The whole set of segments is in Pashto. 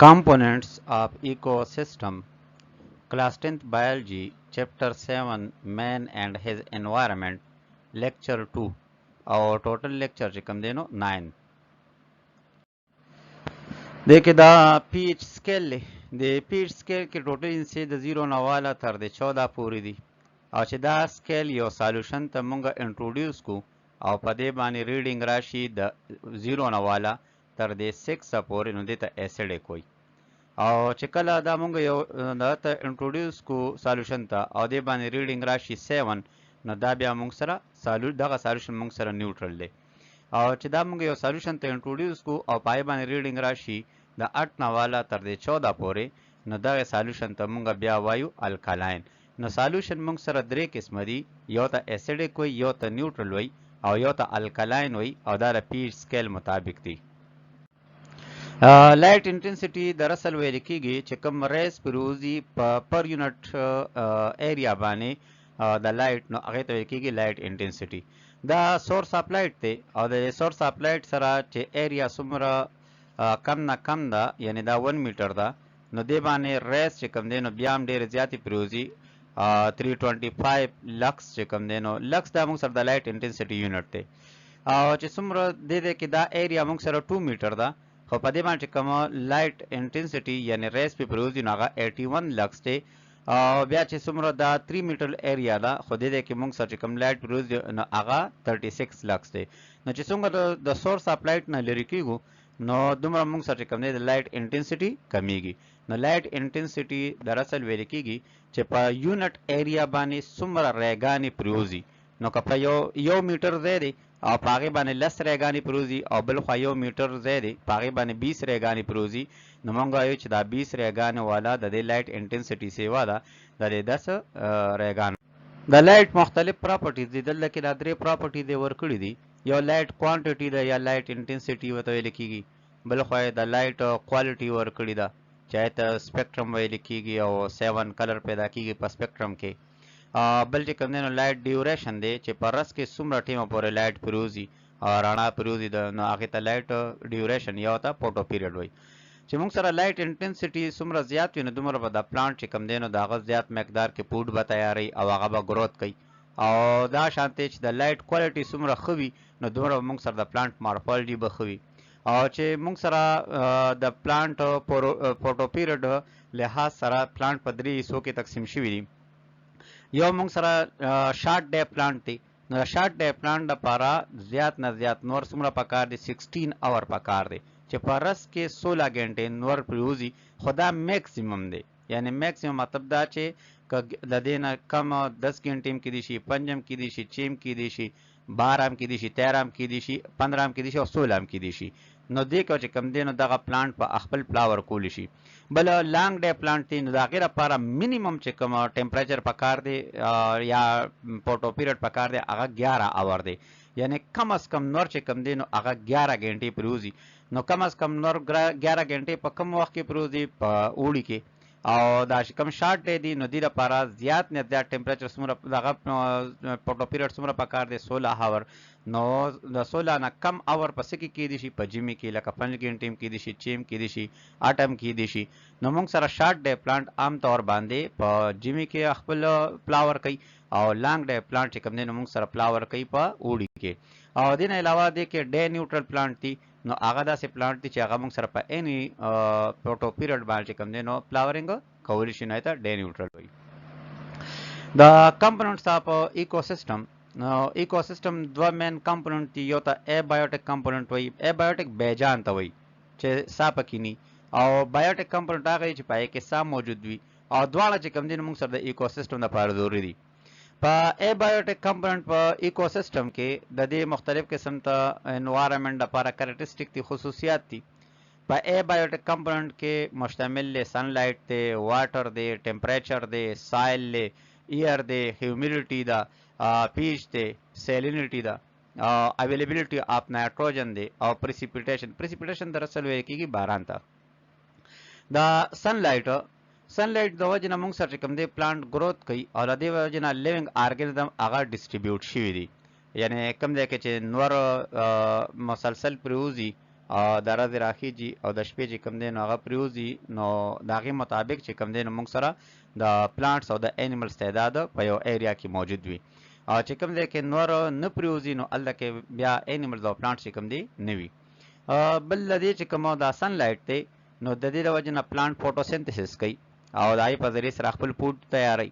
Components of ecosystem, class 10th biology, chapter 7, man and his environment, lecture 2 और total lecture चिकम देनो 9. देखिए the pitch scale د pitch scale کې ټوټل انسي د 0 نه والا تر د 14 پورې دي او چې دا سکیل یو سولوشن ته مونږ انټروډیوس کو او په دې باندې ریډینګ راشي د 0 نه والا تر د 6 پورې نو دته اسیډ کوي او چې کله دا مونږ یو د ته انټروډیوس کو سولوشن ته او دې باندې ریډینګ راشي 7 نو دا بیا مونږ سره دغه سولوشن مونږ سره نیوټرل دی او چې دا مونږ یو سولوشن ته انټروډیوس کو او پای باندې ریډینګ راشي د 8 نه والا تر د 14 پورې نو دغه سولوشن ته مونږ بیا وایو الکالاین نو سولوشن مونږ سره درې قسم دي یو ته اسیډیک وي یو ته نیوټرل وي او یو ته الکالاین وي او دا د پی سکیل مطابق دي لایټ انټنسټي دراصل ویل کیږي چې کوم ریس پروزي پر یونټ ایریا باندې د لایټ نو هغه ته ویل کیږي لایټ انټنسټي دا سورس اف لایټ دی او د سورس اف لایټ سره چې ایریا څومره کم نه کم ده یعنی دا 1 میټر ده نو دی باندې ریس چې کوم دی نو بیا هم ډېر زیاتې پروزي 325 لکس چې کوم دی نو لکس دا موږ سره د لایټ انټنسټي یونټ دی او چې څومره دی کې دا ایریا موږ سره 2 میټر ده خو په دې باندې کوم لایټ انټنسټي یعنی ریس په پروزي نو هغه 81 لکس دی او بیا چې څومره دا 3 میټر ایریا ده خو دې کې موږ سره کوم لایټ پروزي نو هغه 36 لکس دی نو چې څنګه د سورس اف لایټ نه لري کیږو نو دومره موږ سره کوم دی د لایټ انټنسټي کمیږي نو لایټ انټنسټي دراصل ویل کیږي چې په یونټ ایریا باندې څومره ریګانی پروزي نو که په یو میټر ځای دی او پاغه باندې لس ریګانی پروزي او بل خو یو میټر ځای دی پاغه باندې 20 ریګانی پروزي نو مونږ وایو چې دا 20 ریګان والا د لایټ انټنسټي سیوا ده د 10 ریګان د لایټ مختلف پراپرټیز دي دلته کې دا درې پراپرټي دی ورکړي دي یو لایټ کوانټیټي ده یا لایټ انټنسټي وته ویل کیږي بل خو د لایټ کوالټي ورکړي ده چې ته سپیکټرم ویل کیږي او 7 کلر پیدا کیږي په سپیکټرم کې بل چې کوم دی نو لایټ ډیوریشن دی چې په رس کې څومره ټیمه پورې لایټ پروزي او رڼا پروزي د نو هغه ته لایټ ډیوریشن یا ته فوټو پیریډ وای چې موږ سره لایټ انټنسټي څومره زیات وي نو دومره به د پلانټ چې کوم دی نو د هغه زیات مقدار کې فوډ به تیاری او هغه به گروث کوي او دا شانته چې د لایټ کوالټي څومره خوي نو دومره موږ سره د پلانټ مارفالټي به خوي او چې موږ سره د پلانټ فوټو پیریډ لحاظ سره پلانټ په درې حصو کې تقسیم شوی دی یو موږ سره شارټ ډے پلانټ دی نو شارټ ډے پلانټ لپاره زیات نه زیات نور څومره پکار دی 16 اور پکار دی چې په ورځ کې 16 غنټې نور پروزي خدا میکسیمم دی یعنی میکسیمم مطلب دا چې د دې نه کم 10 غنټې کې دي شي 5 کې دي شي 6 کې دي شي 12 کې دي شي 13 کې دي شي 15 کې دي شي او 16 کې دي شي نو دې کو چې کم دی نو دغه پلانټ په خپل فلاور کول شي بل لانګ ډے پلانټ دی نو دا غیر لپاره مینیمم چې کوم ټمپریچر پکار دی یا فوټو پیریډ پکار دی هغه 11 اور دی یعنی کم از کم نور چې کم دی نو هغه 11 غنټې پروزي نو کم از کم نور 11 غنټې په کم وخت کې پروزي په اوړي کې او دا کم شارټ دی دی نو د لپاره زیات نه زیات ټمپریچر څومره دغه فوټو پیریډ څومره پکار دی 16 اور نو د 16 نه کم اور پس کې دي شي په جمی کې لکه 5 غنټې کې دي شي 6 کې دي شي 8 کې دي شي نو موږ سره شارټ ډے پلانټ عام طور باندې په جمی کې خپل فلاور کوي او لانګ ډے پلانټ چې کوم دی نو موږ سره فلاور کوي په اوړي کې او دین علاوه د کې ډے نیوټرل پلانټ دي نو هغه داسې پلانټ دي چې هغه موږ سره په اني فوټو پیریډ باندې کوم دی نو فلاورینګ کول شي نه ته ډے نیوټرل وي د کمپوننټس اف ایکوسیستم نو ایکوسیستم دوه مین کمپوننټ دي یو ته ابایوټیک کمپوننټ وي ابایوټیک بیجان ته وي چې سا پکینی او بایوټیک کمپوننټ هغه چې پای کې سا موجود وي او دواړه چې کوم دي موږ سره د ایکوسیستم لپاره ضروري دي په ابایوټیک کمپوننټ په ایکوسیستم کې د دې مختلف قسم ته انوایرنمنت لپاره کریکټریسټک دي خصوصیات دي په ابایوټیک کمپوننټ کې مشتمل له سن لایټ دی واټر دی ټمپریچر دی سایل دی ایر دی هیومیډیټي دا پیچ دی سیلینټي دا اویلیبিলিټي اف نایټروجن دی او پریسیپیټیشن دراصل ویل کیږي باران ته دا سن لایټ د وجه نه موږ سره کوم دی پلانټ گروث کوي او د دې وجه نه لیوینګ ارګانیزم هغه ډیسټریبیوټ شوی دی یعنی کوم دی چې نور مسلسل پروزي د ورځې راخیږي او د شپې چې کوم دی نو هغه پریوزي، نو د هغې مطابق چې کوم دی نو موږ سره د پلانټس او د انیملز تعداد په یو ایریا کې موجود وي. او چې کوم دی کې نور نه پریوزي نو هلته کې بیا انیملز او پلانټس چې کوم دی نه وي. بل د دې چې کوم دا سن لایټ دی نو د دې د وجې نه پلانټ فوټوسنتھسس کوي او د هغې په ذریعې سره خپل فوډ تیاروي.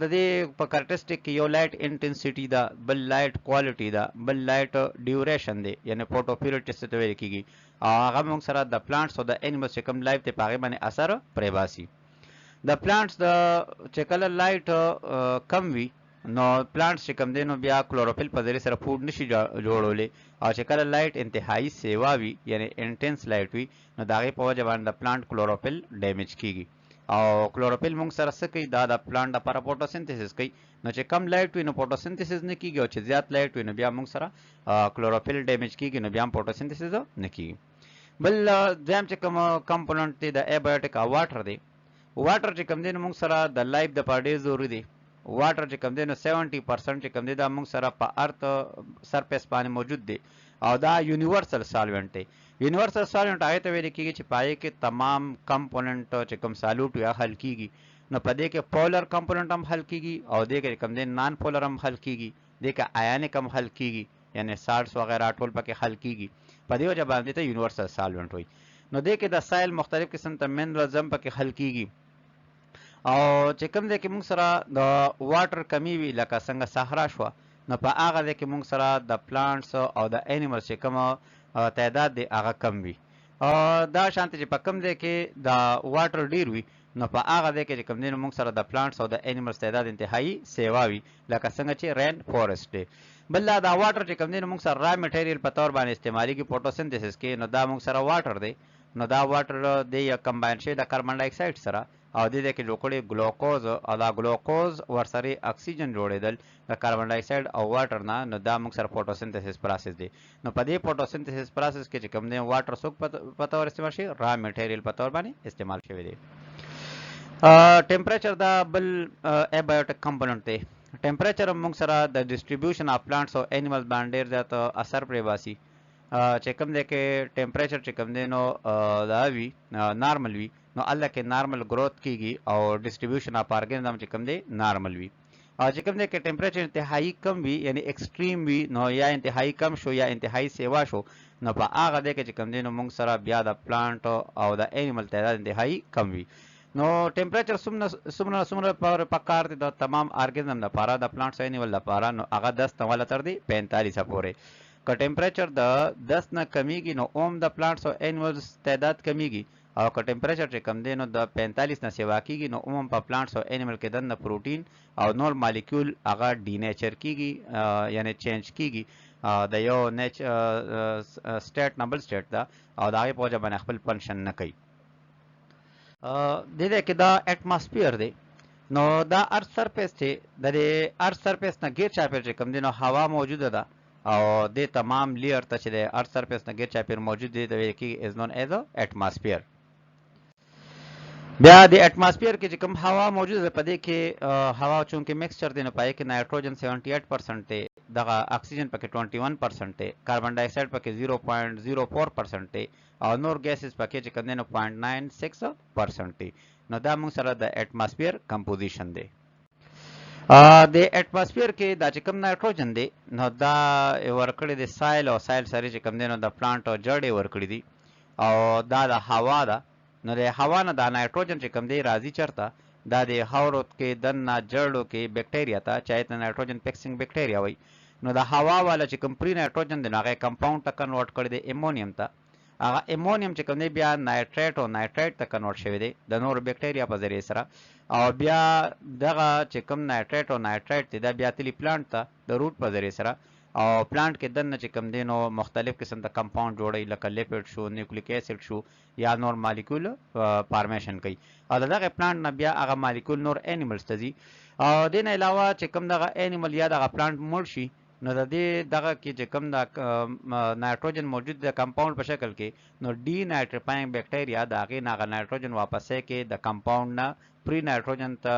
د دې په کارکټرسټک کې یو لایټ انټنسټي ده، بل لایټ کوالټي ده، بل لایټ ډیوریشن دی، یعنی فوټو پیریډ چې ته ویل کېږي. او هغه موږ سره د پلانټس او د انیملز چې کوم لایف دی په هغې باندې اثر پرې باسي. د پلانټس د چې کله لایټ کم وي نو پلانټس چې کوم دی نو بیا کلوروفیل په ذریعې سره فوډ نشي جوړولی، او چې کله لایټ انتهایی سیوا وي یعنی انټنس لایټ وي نو د هغې په وجه باندې د پلانټ کلوروفیل ډیمیج کېږي. او کلوروفیل موږ سره څه کوي؟ دا د پلانټ لپاره فوټوسنتھسس کوي. نو چې کم لایټ وي نو فوټوسنتھسس نه کېږي، او چې زیات لایټ وي نو بیا موږ سره کلوروفیل ډیمیج کېږي، نو بیا هم فوټوسنتھسس نه کېږي. بل دویم چې کوم کمپوننټ دی د ایبایوټیک واټر دی. واټر چې کوم دی نو موږ سره د لایف د پاره ډېر ضروري دی. واټر چې کوم دی نو 70% چې کوم دی دا موږ سره په ارت سرفیس باندې موجود دی، او دا یونیورسل سالوینټ دی. یونیورسل سالوینټ هغې ته ویل کېږي چې په هغې کې تمام کمپوننټ چې کوم سالوټ وي هغه حل کېږي. نو په دې کې پولر کمپوننټ هم حل کېږي، او دې کې کوم دی نان پولر هم حل کېږي، دې کې آیانیک هم حل کېږي، یعنی سالټس وغیرہ ټول پکې حل کېږي. په دې وجه باندې ته یونیورسل سالوینټ وایي. نو دې کې د سایل مختلف قسم ته منرلز هم پکې حل کېږي. او چې کوم دی کې موږ سره د واټر کمی وي لکه څنګه صحرا شوه، نو په هغه ځای کې موږ سره د پلانټس او د انیملز چې کوم تعداد دی هغه کم وي. دا شانتې چې په کوم ځای کې د واټر ډیر وي نو په هغه ځای کې چې کوم دی نو موږ سره د پلانټس او د انیملز تعداد انتهایی سیوا وي، لکه څنګه چې رین فورسټ دی. بل دا واټر چې کوم دی نو موږ سره را میټیریل په طور باندې استعمالېږي فوټوسنتھسس کې، نو دا موږ سره واټر دی. نو دا واټر دی یا کمباین شوی د کاربن ډای اکساید سره، او دې کې جوړ ګلوکوز، او دا ګلوکوز ورسره اکسیجن جوړېدل د کاربن ډای اکساید او واټر نه، نو دا موږ سره فوټوسنتھسس پروسس دی. نو په دې فوټوسنتھسس پروسس کې چې کوم دی واټر څوک په طور استعمال شي؟ را میټیریل په طور باندې استعمال شوی دی. ټمپریچر دا بل ایبایوټیک کمپوننټ دی. ټمپریچر موږ سره د ډسټریبیوشن اف پلانټس او انیملز باندې ډېر زیات اثر پرې باسي. چې کوم دی کې ټمپریچر چې کوم دی نو دا وي نارمل وي، نو هلته کې نارمل گروث کېږي او ډسټریبیوشن اف ارګانزم چې کوم دی نارمل وي. او چې کوم دی کې ټمپریچر انتهایی کم وي یعنی ایکسټریم وي، نو یا انتهایی کم شو یا انتهایی سیوا شو، نو په هغه دی کې چې کوم دی نو موږ سره بیا د پلانټ او د انیمل تعداد انتهایی کم وي. نو ټمپریچر څومره پکار دی د تمام ارګانزم لپاره، د پلانټس او انیمل لپاره؟ نو هغه 10 نه ولا تر دی 45 پورې. که ټمپریچر د 10 نه کمیږي نو اوم د پلانټس او انیملز تعداد کمیږي، او که ټمپریچر چې کم دی نو د 45 نه سیوا کېږي نو عموما په پلانټس او انیمل کې دننه پروټین او نور مالیکول هغه ډینیچر کېږي، یعنی چینج کېږي د یو سټیټ نه بل سټیټ ته، او د هغې په وجه باندې خپل فنکشن نه کوي. دې کې دا اټماسفیر دی. نو دا ارث سرفیس دی، د دې ارث سرفیس نه غیر چاپیر چې کوم دی نو هوا موجوده ده، او د تمام لیر ته چې د ارث سرفیس نه غیر چاپیر موجود دی د ویل کېږي از نون ایز اټماسفیر. بیا د اټماسفیر کې چې کوم هوا موجوده ده په دې کې هوا چونکې مکسچر دی نو پای کې نایټروجن 78% دی، دغه اکسیجن پکې 21% دی، کاربن ډای اکساید پکې 0.04% دی، او نور ګیسز پکې چې کوم دی نو 0.96% دی. نو دا موږ سره د اټماسفیر کمپوزیشن دی. د اټماسفیر کې دا چې کوم نایټروجن دی نو دا ورکړی دی سایل، او سایل سره چې کوم دی نو د پلانټ جړې ورکړي دي، او دا د هوا ده. نو د هوا نه دا نایټروجن چې کوم دی راځي چرته؟ دا د خاورو کې دننه جړو کې بیکټیریا ته، چې ته نایټروجن فکسینګ بیکټیریا وایي. نو د هوا والا چې کوم پری نایټروجن دی نو هغه کمپاوند ته کنورټ کړی دی امونیم ته. هغه امونیم چې کوم دی بیا نایټریټ او نایټریټ ته کنورټ شوی دی د نور بیکټیریا په ذریعه سره، او بیا دغه چې کوم نایټریټ او نایټریټ دی دا بیا تلی پلانټ ته د روټ په ذریعه سره، او پلانټ کې دننه چې کوم دی نو مختلف قسم د کمپاوند جوړوي، لکه لیپیډ شو، نیوکلیک ایسډ شو، یا نور مالیکول فارمیشن کوي، او دغه پلانټ نه بیا هغه مالیکول نور انیملز ته ځي. او دې نه علاوه چې کوم دغه انیمل یا دغه پلانټ مړ شي نو د دې دغه کې چې کوم د نایټروجن موجود د کمپاوند په شکل کې نو ډي نایټریفاینګ بکټیریا د هغې نه هغه نایټروجن واپسې کې د کمپاوند نه پری نایټروجن ته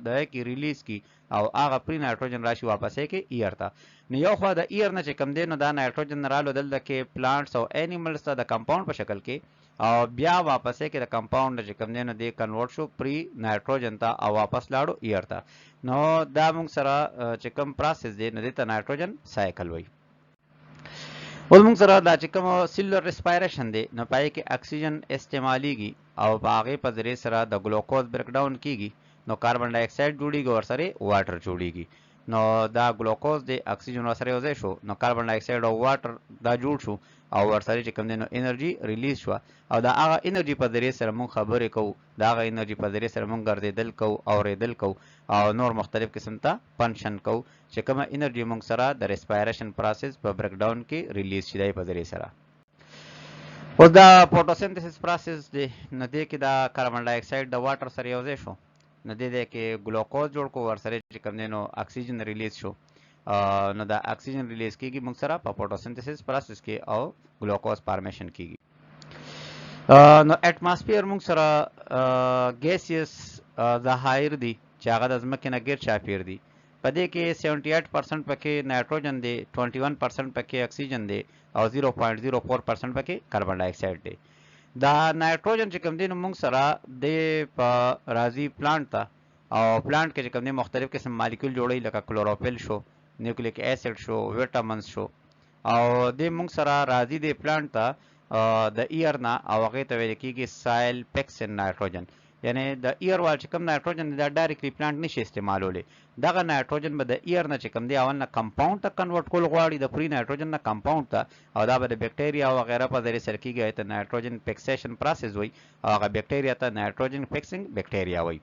د کې ریلیز کی او هغه پری نایټروجن راشي واپسې کې ایر ته. نو یو خوا د ایر نه چې کوم دی نو دا نایټروجن رالو دلته کې پلانټس او انیملز ته د کمپاوند په شکل کې او بیا واپسې کې د کمپاوند چې کوم دی نو دی کنورټ شو پری نایټروجن ته او واپس لاړو ایر ته. نو دا موږ سره چې کوم پروسس دی نو دې ته نایټروجن سایکل وایي. اوس موږ سره دا چې کوم سیلولر ریسپایریشن دی نو پای کې اکسیجن استعمالیږي او په هغې په ذریعې سره د ګلوکوز بریک ډاون کیږي نو کاربن ډای اکساید جوړیږي او ورسره واټر جوړیږي. نو دا ګلوکوز دی اکسیجن ورسره یو ځای شو نو کاربن ډای اکساید او واټر دا جوړ شو او ورسره چې کوم دی نو انرژي ریلیز شوه او دا هغه انرژي په ذریعې سره موږ خبرې کوو دا هغه انرژي په ذریعې سره موږ ګرځېدل کوو اورېدل کوو او نور مختلف قسم ته فنکشن کوو چې کومه انرژي موږ سره د ریسپایریشن پروسس په بریک ډاون کې ریلیز شي دی په ذریعې سره. اوس دا فوټوسنتھسس پروسس دی نو دې کې دا کاربن ډای اکساید د واټر سره یو ځای شو نو دې کې ګلوکوز جوړ کو ورسره چې کوم دی نو اکسیجن ریلیز شو نو دا اکسیجن ریلیز کیږي موږ سره په فوټوسنتھسس پروسس کې او ګلوکوز فارمیشن کیږي. نو اټماسفیر موږ سره ګیسیس ظاهر دي چې هغه د ځمکې نه ګیر چاپیر دي په دې کې 78% پکې نایټروجن دی 21% پکې اکسیجن دی او 0.04% پکې کاربن ډای اکساید دی. دا نایټروجن چې کوم دی نو موږ سره د په راځي پلانټ ته او پلانټ کې چې کوم دی مختلف قسم مالیکول جوړوي لکه کلوروفیل شو نیوکلیک اسید شو ویټامینز شو او د موږ سره راځي د پلانټ ته د ایر نه او هغې ته ویل کېږي سایل پیکسن نایټروجن یعنی د ایر وال چې کوم نایټروجن دا ډایرکټلی پلانټ نشي استعمالولی دغه نایټروجن به د ایر نه چې کوم دی اول نه کمپاوند ته کنورټ کول غواړي د پری نایټروجن نه کمپاوند ته او دا به د بکټیریا او وغیره په ذریعې سره کېږي ته نایټروجن فکسیشن پروسس وایي او هغه بکټیریا ته نایټروجن فکسینګ بکټیریا وایي.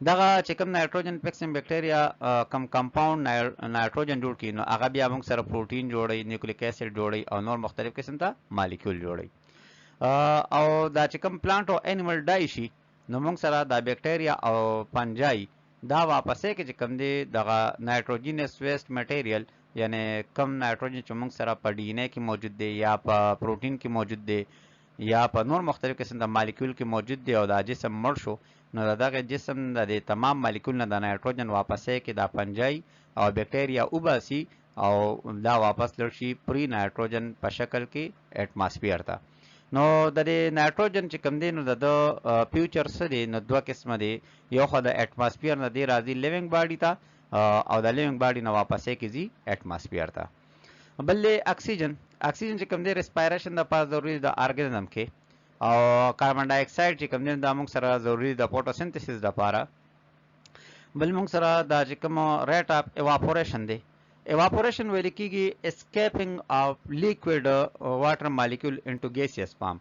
دغه چې کوم نایټروجن فکسینګ بکټیریا کم کمپاوند نایټروجن جوړ کړي نو هغه بیا موږ سره پروټین جوړوي نیوکلیک اسید جوړوي او نور مختلف قسم ته مالیکول جوړوي. او دا چې کوم پلانټ او انیمل ډای شي نو موږ سره دا بکټیریا او فنجای دا واپسې کې چې کوم دی دغه نایټروجینس ویسٹ مټیریل یعنی کم نایټروجن چې موږ سره په ډي ان اے کې موجود دی یا په پروټین کې موجود دی یا په نور مختلف قسم د مالیکول کې موجود دی او دا جسم مړ شو نو دغه جسم د تمام مالیکول نه د نایټروجن واپسې کې دا فنجای او بکټیریا وباسي او دا واپس لړ شي پری نایټروجن په شکل کې اټماسفیر ته. نو د نایټروجن چې کوم دی نو د فیوچر څه دی نو دوه قسمه دی یو خو د اټماسفیر نه دی راځي لیوینګ باډي ته او د لیوینګ باډي نه واپسې کې ځي اټماسفیر ته. بل اکسیجن چې کوم دی ریسپایریشن لپاره ضروري د ارګانیزم کې او کاربن ډای اکساید چې کوم دی دا موږ سره ضروري د فوټوسنتھسس لپاره. بل موږ سره دا چې کوم ریټ اف ایواپوریشن دی evaporation ویل کېږي escaping of liquid water molecule into gaseous form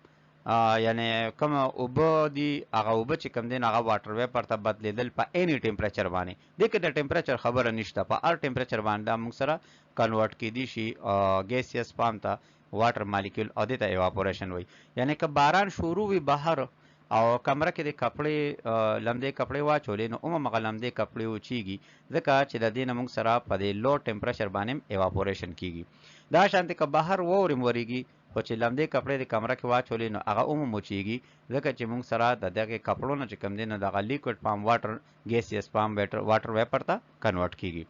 یعنی کوم اوبه دي هغه اوبه چې کوم دي هغه واټر ویپر ته بدلیدل په اني ټمپریچر باندې دې کې د ټمپریچر خبره نشته په هر ټمپریچر باندې موږ سره کنورټ کېدی شي ګیسیس فارم ته واټر مالیکول او دې ته ایواپوریشن وایي. یعنی که باران شروع وي بهر او کمره کې د کپړې لمدې کپړې واچولې نو هغه لمدې کپړې وچیږي ځکه چې د دې نه موږ سره په دې لو ټمپریچر باندې ایواپوریشن کیږي. دا شانتې که بهر واورم ورېږي خو چې لمدې کپړې د کمره کې واچولې نو هغه وچیږي ځکه چې موږ سره د دغه کپړو نه چې کوم دی نو دغه لیکوډ فارم واټر ګیسیس فارم واټر ویپر ته کنورټ کیږي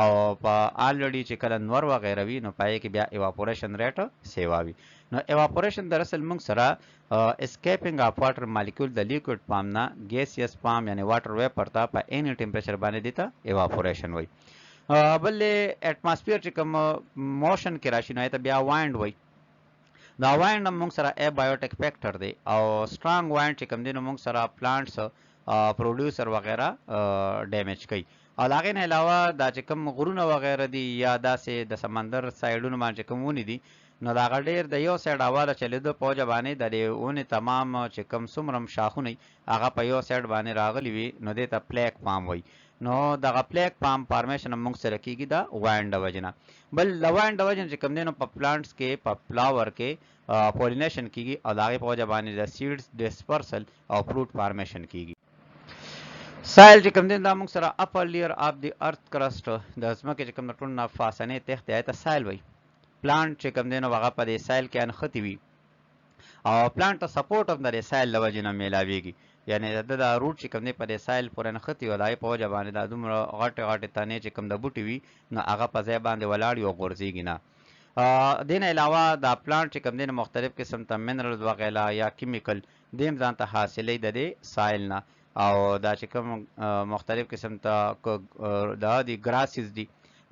او په آلریډي چې کله نور وغیره وي نو پای کې بیا ایواپوریشن ریټ سیوا وي. نو ایواپوریشن دراصل موږ سره اسکیپینګ اف واټر مالیکول د لیکوډ فارم نه ګیسیس فارم یعنی واټر ویپر ته په اني ټمپریچر باندې دیته ایواپوریشن وایي. بل اټماسفیر چې کوم موشن کې راشي نو ته بیا وایند وایي. دا وایند موږ سره ابایوټیک فیکټر دی او سټرانګ وایند چې کوم دی نو موږ سره پلانټس پروډوسر وغیره ډیمیج کوي او هغې نه علاوه دا چې کوم غرونه وغیره دي یا داسې د سمندر سایډونو باندې کوم ونې دي نو دا هغه ډېر د یو سایډ هوا چلېدو په وجه باندې د دې ونې تمام چې کوم څومره شاخونه هغه په یو سایډ باندې راغلي وي نو دې ته پلیک فارم وایي. نو دغه پلیک فارم فارمیشن موږ سره کېږي د وایند د وجې نه. بل د وایند د وجې نه چې کوم دی نو په پلانټس کې په فلاور کې پولینیشن کېږي او د هغې په وجه باندې د سیډز ډسپرسل او فروټ فارمیشن کېږي. سایل چې کوم دی دا موږ سره اپر لیر اف دی ارث کرسټ د ځمکې چې کوم د ټول نه فاصلې تحت دی ته سایل وایي. پلانټ چې کوم دی نو هغه په دې سایل کې انختی وي او پلانټ ته سپورټ هم د سایل له وجې نه میلاویږي، یعنی د روټ چې کوم دی په دې سایل پورې نښتي وي او د هغې په وجه باندې دا دومره غټې غټې تنې چې کوم د بوټي وي نو هغه په ځای باندې ولاړ وي او غورځېږي نه. دې نه علاوه دا پلانټ چې کوم دی نو مختلف قسم ته منرلز وغیره یا کیمیکل دیم ځان ته حاصلوي د دې سایل نه، او دا چې کوم مختلف قسم ته دا دي ګراسز دي.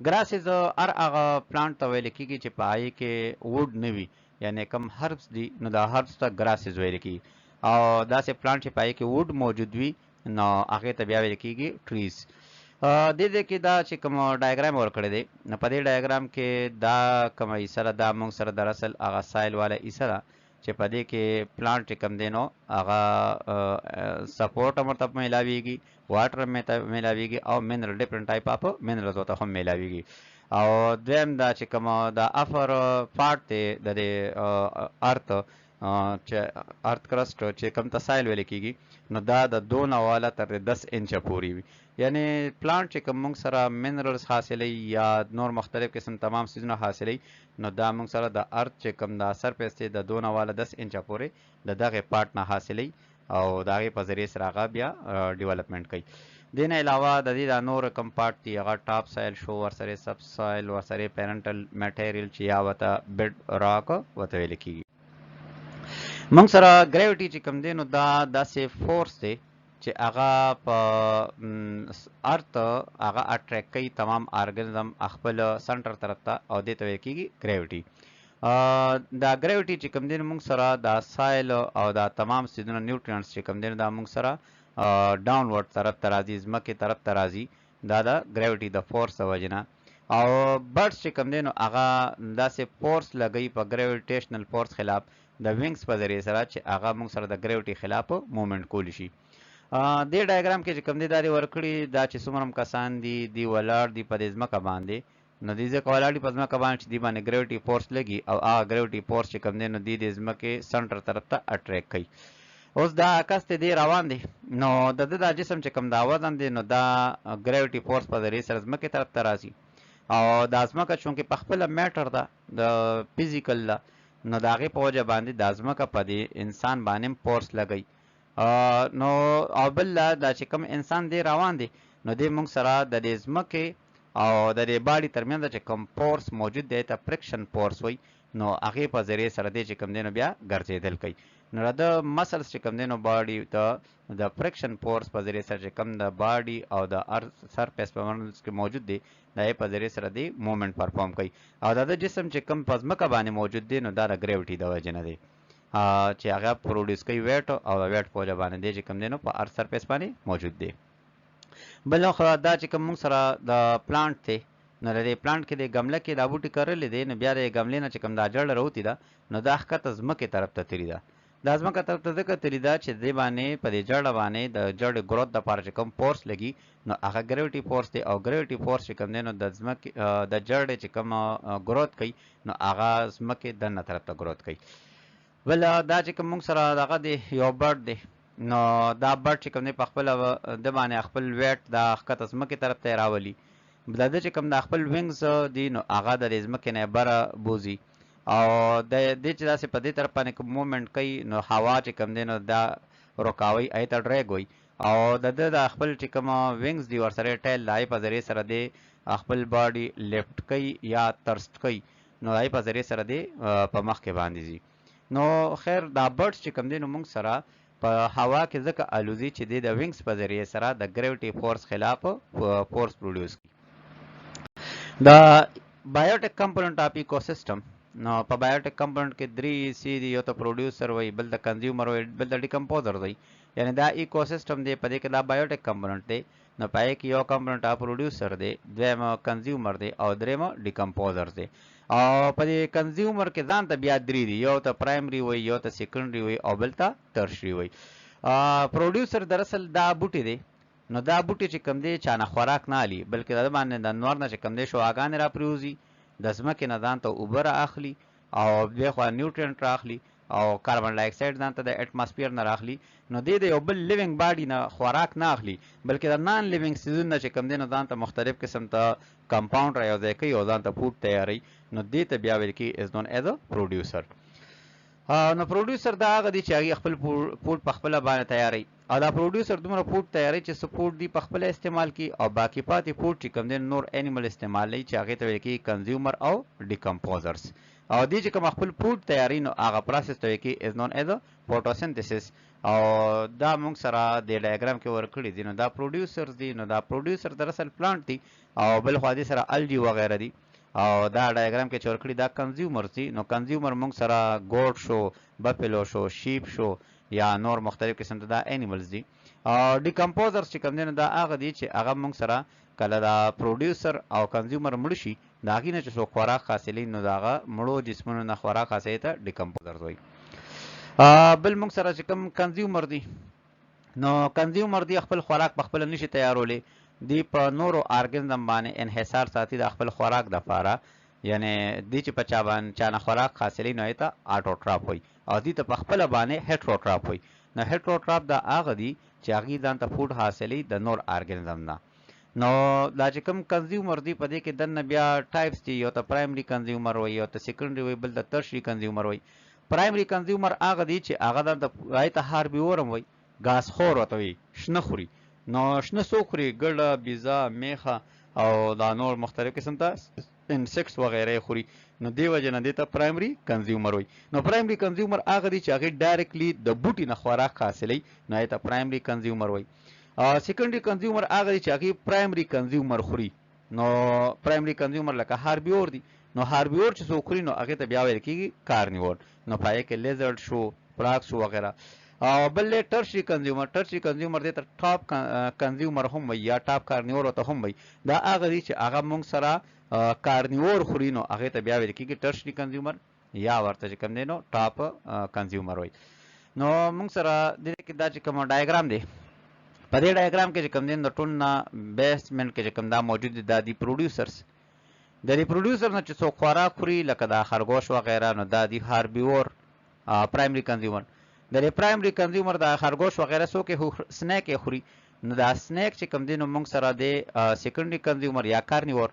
ګراسز هر هغه پلانټ ته ویل کېږي چې په هغې کې ووډ نه وي، یعنی کم هربس دي نو دا هربس ته ګراسز ویل کېږي، او داسې پلانټ چې په هغې کې ووډ موجود وي نو هغې ته بیا ویل کېږي ټریز. دې کې دا چې کوم ډایګرام ورکړی دی نو په دې ډایګرام کې دا کومه حصه ده دا موږ سره در اصل هغه سایل والا حصه ده چې په دې کې پلانټ چې کوم دی نو هغه سپورټ هم ورته میلاویږي، واټر هم میلاویږي او منرل ډفرنٹ ټایپ اف منرلز ورته هم میلاویږي. او دویم دا چې کوم دا افر پارټ دی د دې ارث کرسټ چې کوم ته سایل ویل کېږي نو دا د 2 نه والا تر 10 انچه پورې وي، یعنی پلانټ چې کوم موږ سره منرلز حاصلوي یا نور مختلف قسم تمام سیزونه حاصلوي نو دا موږ سره د ارث چې کوم دا سرفیس دی د 2 نه والا 10 انچه پورې د دغه پارټ نه حاصلوي او د هغې په ذریعې سره هغه بیا ډیولپمنټ کوي. دې نه علاوه د دې دا نور کم پارټ دي هغه ټاپ سایل شو، ورسره سب سایل، ورسره پیرنټل میټیریل چې یا ورته بډ راک ورته ویل کېږي. موږ سره ګریویټي چې کوم دی نو دا داسې فورس دی چې هغه په ارث هغه اټریکټ کوي تمام ارګنزم خپل سنټر طرف ته او دې ته ویل کېږي ګریویټي. دا ګریویټي چې کوم دی موږ سره دا سایل او دا تمام سیزونه نیوټرینټس چې کوم دی دا موږ سره ډاونورډ طرف ته راځي، ځمکې طرف ته راځي، دا د ګریویټي د فورس د وجې نه. او برډس چې کوم دی نو هغه داسې فورس لګوي په ګریویټیشنل فورس خلاف د وینګز په ذریعې سره چې هغه موږ سره د ګریویټي خلاف مومنټ کولی شي. دې ډایګرام کې چې کوم دی دا دې ورکړي دا چې څومره هم کسان دي دی ولاړ دي په دې ځمکه باندې نو دې ځکه ولاړ دي په ځمکه باندې چې دې باندې ګریویټي فورس لګي او هغه ګریویټي فورس چې کوم دی نو دې ځمکې سنټر طرف ته اټریکټ کوي. اوس دا عکس ته دی روان دی نو د دا جسم چې کوم دا وزن دی نو دا ګریویټي فورس په ذریعې سره ځمکې طرف ته راځي او دا ځمکه چونکې په خپله میټر ده د فزیکل ده نو د هغې په وجه باندې دا ځمکه په دې انسان باندې فورس لګوي. نو او بل دا چې کوم انسان دی روان دی نو دې موږ سره د دې ځمکې او د دې باډي ترمنځ چې کوم فورس موجود دی ته فرکشن فورس وایي، نو هغې په ذریعې سره دی چې کوم دی نو بیا ګرځېدل کوي. نو د مسلس چې کوم دی نو باډي ته د فرکشن فورس په ذریعې سره چې کوم د باډي او د ارث سرفیس په منځ کې موجود دی د هغې په ذریعې سره دی مومنټ پرفارم کوي. او د جسم چې کوم په ځمکه باندې موجود دی نو دا د ګریویټي د وجې نه دی چې هغه پروډیوس کوي ویټ او د ویټ په وجه باندې دی چې کوم دی نو په ارث سرفیس باندې موجود دی. بل اخرى دا چې کوم موږ سره د پلانټ دی نو د دې پلانټ کې د ګمله کې دا بوټي کرلې دی نو بیا د ګملې نه چې کوم دا جړ راوتي ده نو دا ښکته ځمکې طرف ته تللي ده. دا ځمکه طرف ته ځکه تللي ده چې دې باندې په دې جړه باندې د جړ ګروت دپاره چې کوم فورس لګي نو هغه ګریویټي فورس دی او ګریویټي فورس چې کوم دی نو د ځمکې د جړ چې کوم ګروت کوي نو هغه ځمکې دننه طرف ته ګروت کوي. بل دا چې کوم موږ سره دغه دی یو برډ دی نو دا برډ چې کوم دی په خپله د باندې خپل ویټ دا ښکته ځمکې طرف ته یې راولي. د ده چې کوم دا خپل وینګز دی نو هغه د دې ځمکې نه بره بوځي او د دې چې داسې په دې طرف باندې کوم مومنټ کوي نو هوا چې کوم دی نو دا روکاوي هغې ته ډریګ وایي او د ده د خپل چې کوم وینګز دي ورسره ټیل د هغې په ذریعې سره دی خپل باډي لیفټ کوي یا ترسټ کوي نو د هغې په ذریعې سره دی په مخکې باندې ځي. نو خیر دا برډس چې کوم دی نو موږ سره په هوا کې ځکه الوزي چې دی د وینګز په ذریعې سره د ګریویټي فورس خلاف فورس پروډیوس کوي. د بایوټیک کمپوننټ اف ایکوسیسټم نو په بایوټیک کمپوننټ کې 3 سی دي، یو ته پروډیوسر وایي، بل د کنزیومر وایي، بل د ډیکمپوزر دی. یعنی دا ایکوسیسټم دی په دې کې دا بایوټیک کمپوننټ دی نو په هغې کې یو کمپوننټ اف پروډیوسر دی، دویم کنزیومر دی او دریم ډیکمپوزر دی. او په دې کنزیومر کې ځان ته بیا 3 دي، یو ته پرایمري وایي، یو ته سیکنډري وایي او بل ته ترشري وایي. پروډیوسر دراصل دا بوټي دی نو دا بوټي چې کوم دی چا نه خوراک نه اخلي بلکې د باندې د نور نه چې کوم دی شعاګانې را پریوځي، د ځمکې نه ځان ته اوبه را اخلي او بیا خوا نیوټرینټ را اخلي او کاربن ډای اکساید ځان ته د اټماسفیر نه راخلي نو د یو بل لیوینګ باډي نه خوراک نه اخلي بلکې د نان لیوینګ سیزونه چې کوم دي نو ځان ته مختلف قسم ته کمپاوند را یوځای کوي او ځان ته فوډ تیاروي نو دې ته بیا ویل کېږي از نون ایز ا پروډیوسر. نو پروډیوسر دا هغه دی چې هغه خپل فوډ په خپله باندې تیاروي او دا پروډیوسر دومره فوډ تیاروي چې څه فوډ دی په خپله استعمال کړي او باقي پاتې فوډ چې کوم دی نور انیمل استعمالوي چې هغې ته ویل کېږي کنزیومر او ډیکمپوزرز. او دې چې کوم خپل فوډ تیاروي نو هغه پروسس ته ویل کېږي از نون ایز ا فوټوسنتھسس. او دا موږ سره د ډایګرام کې ورکړي دي نو دا پروډیوسرز دي نو دا پروډیوسر در اصل پلانټ دي او بل خوا دې سره الجی وغیره دي او دا ډایګرام کې چې ورکړي دا کنزیومرز دي نو کنزیومر موږ سره ګوټ شو بفلو شو شیپ شو یا نور مختلف قسم ته دا انیملز دي. او ډیکمپوزرز چې کوم دي نو دا هغه دي چې هغه موږ سره کله دا پروډیوسر او کنزیومر مړ شي د هغې نه چې څوک خوراک حاصلوي نو د هغه مړو جسمونو نه خوراک حاصلوي ته ډیکمپوزرز وایي. بل موږ سره چې کوم کنزیومر دي نو کنزیومر دی خپل خوراک په خپله نشي تیارولی دی په نورو ارګنزم باندې انحصار ساتي د خپل خوراک دپاره یعنی دی چې په چا باندې چا نه خوراک حاصلوي نو هغې ته آټوټراپ وایي او دې ته په خپله باندې هیټروټراپ وایي. نو هیټروټراپ دا هغه دي چې هغې ځان ته فوډ حاصلوي د نور ارګنزم نه. نو دا چې کوم کنزیومر دی په دې کې دننه بیا ټایپس دي یو ته پرایمري کنزیومر وایي یو ته سیکنډري وایي بل ته ترشري کنزیومر وایي. پرایمري کنزیومر هغه دی چې هغه هغې ته هاربیورم وایي ګاز خور ورته وایي شنه خوري. نو شنه څوک خوري ګړه بیزه میخه او دا نور مختلف قسم ته انسیکټس وغیره خوري نو دې وجې نه دې ته پرایمري کنزیومر وایي. نو پرایمري کنزیومر هغه دی چې هغې ډایرکټلی د بوټي نه خوراک حاصلوي نو هغې ته پرایمري کنزیومر وایي. سیکنډري کنزیومر هغه دی چې هغې پرایمري کنزیومر خوري نو پرایمري کنزیومر لکه هاربیور دی نو هاربیور چې څوک خوري نو هغې ته بیا ویل کېږي کارنیور نو په هغې کې لیزرډ شو فراک شو وغیره. او بل ټرشري کنزیومر دې ته ټاپ کنزیومر هم وایي یا ټاپ کارنیور ورته هم وایي. دا هغه دی چې هغه موږ سره کارنیور خوري نو هغې ته بیا ویل کېږي ټرشري کنزیومر یا ورته چې کوم دی نو ټاپ کنزیومر وایي. نو موږ سره دې کې دا چې کوم ډایګرام دی په دې ډایګرام کې چې کوم دی د ټول نه بیسمنټ کې چې کوم دا موجود دي دا دي پروډیوسرز. د دې پروډیوسر نه چې څوک خوراک خوري لکه دا خرګوش وغیره نو دا دي هاربیور پرایمري کنزیومر. د دې پرایمري کنزیومر د خرګوش وغیره څوک سنیک یې خوري نو دا سنیک چې کوم دی نو موږ سره دی سیکنډري کنزیومر یا کارنیور.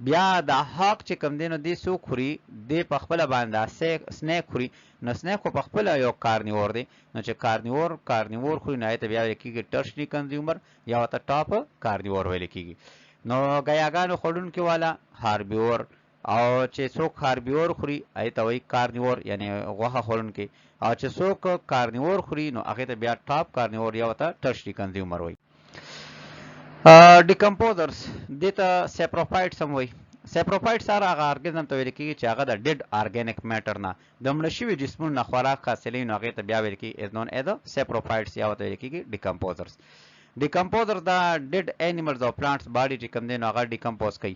بیا دا هاک چې کوم دی نو دی څوک خوري دی په خپله باندې سنیک خوري نو سنیک خو په خپله یو کارنیور دی نو چې کارنیور خوري نو هغې ته بیا ویل کېږي ټرشري کنزیومر یا ورته ټاپ کارنیور ویل کېږي. نو ګیاګانو خوړونکي والا هاربیور او چې څوک هاربیور خوري هغې ته وایي کارنیور یعنی غوښه خوړونکي او چې څوک کارنیور خوري نو هغې ته بیا ټاپ کارنیور یا ورته ټرشري کنزیومر وایي. ډیکمپوزرز دې ته سیپروفایټس هم وایي. سیپروفایټس هغه ارګنزم ته ویل کېږي چې هغه د ډیډ ارګینک میټر نه د مړه شوي جسمونو نه خوراک حاصلوي نو هغې ته بیا ویل کېږي از نون ایز سیپروفایټس یا ورته ویل کېږي ډیکمپوزرز. ډیکمپوزرز دا ډیډ انیملز او پلانټس باډي چې کوم دی نو هغه ډیکمپوز کوي.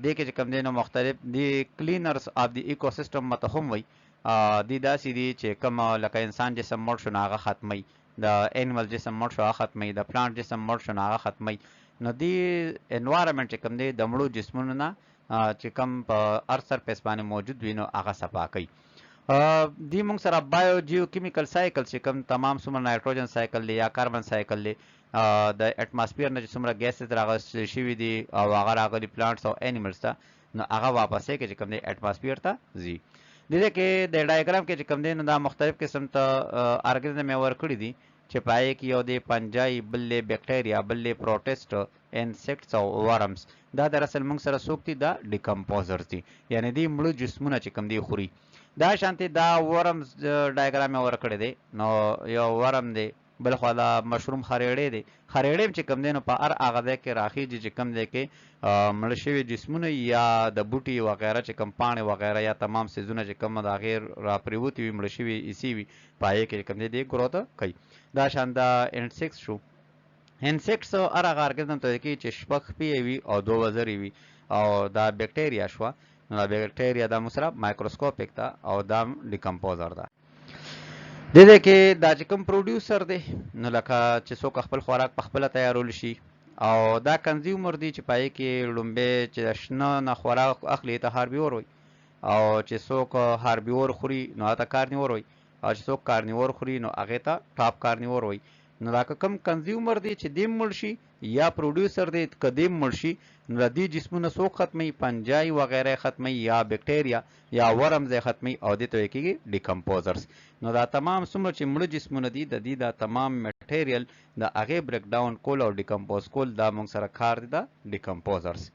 دې کې چې کوم دی نو مختلف دی کلینرز اف دی ایکو سیسټم مته هم وایي. دی داسې دي چې کوم لکه انسان جسم مړ شو نو هغه ختموي د انیمل جسم مړ شو هغه ختموي د پلانټ جسم مړ شو نو هغه ختموي. نو دی انوایرمنټ چې کوم دی د مړو جسمونو نه چې کوم په هر سرفیس باندې موجود وي نو هغه صفا کوي. دی موږ سره بایو جیو کیمیکل سایکل چې کوم تمام څومره نایټروجن سایکل دی یا کاربن سایکل دی د اټماسفیر نه چې څومره ګیسز راغستل شوي دي او هغه راغلي پلانټس او انیملز ته نو هغه واپس یې کې چې کوم دی اټماسفیر ته ځي. دې کې د ډایګرام کې چې کوم دی نو دا مختلف قسم ته ارګنزم یې ورکړي دي چې په هغې کې یو دی پنجای بل دی بیکټیریا بل دی پروټیسټ انسیکټس او ورمز. دا در اصل موږ سره څوک دي دا ډیکمپوزرز دي یعنی دی مړه جسمونه چې کوم دی خوري. دا شانتې دا ورمز ډایګرام یې ورکړی دی نو یو ورم دی بل خوا دا مشروم خریړی دی. خریړی چې کوم دی نو په هر هغه ځای کې راخیږي چې کوم دی کې مړه شوي جسمونه یا د بوټي وغیره چې کوم پاڼې وغیره یا تمام سیزونه چې کوم د هغې راپرېوتي وي مړه شوي ایسي وي په هغې کې چې کوم دی دی ګروت کوي. دا شان دا انسیکټس شو. انسیکټس هر هغه ارګنزم ته ویل کېږي چې شپږ پښې وي او دوه وزرې وي. او دا بیکټیریا شوه نو دا بیکټیریا دا موږ سره مایکروسکوپیک ده او دا ډیکمپوزر ده. دې کې دا چې کوم پروډیوسر دی نو لکه چې څوک خپل خوراک په خپله تیارول شي او دا کنزیومر دی چې په هغې کې لومبی چې د شنه نه خوراک اخلي ته هاربیور وایي. او چې څوک هاربیور خوري نو هغه ته کارنیور وي، او چې څوک کارنیور خوري نو هغې ته ټاپ کارنیور وي. نو دا که کوم کنزیومر دی چې دیم مړ شي یا پروډیوسر دی که دیم مړ شي نو د دې جسمونه څوک ختموي؟ فنجای وغیره ختموي یا بکټیریا یا ورمز یې ختموي او دې ته ویل کېږي ډیکمپوزرز. نو دا تمام څومره چې مړه جسمونه دي د دې دا تمام میټیریل د هغې بریک ډاون کول او ډیکمپوز کول دا موږ سره کار دی د ډیکمپوزرز.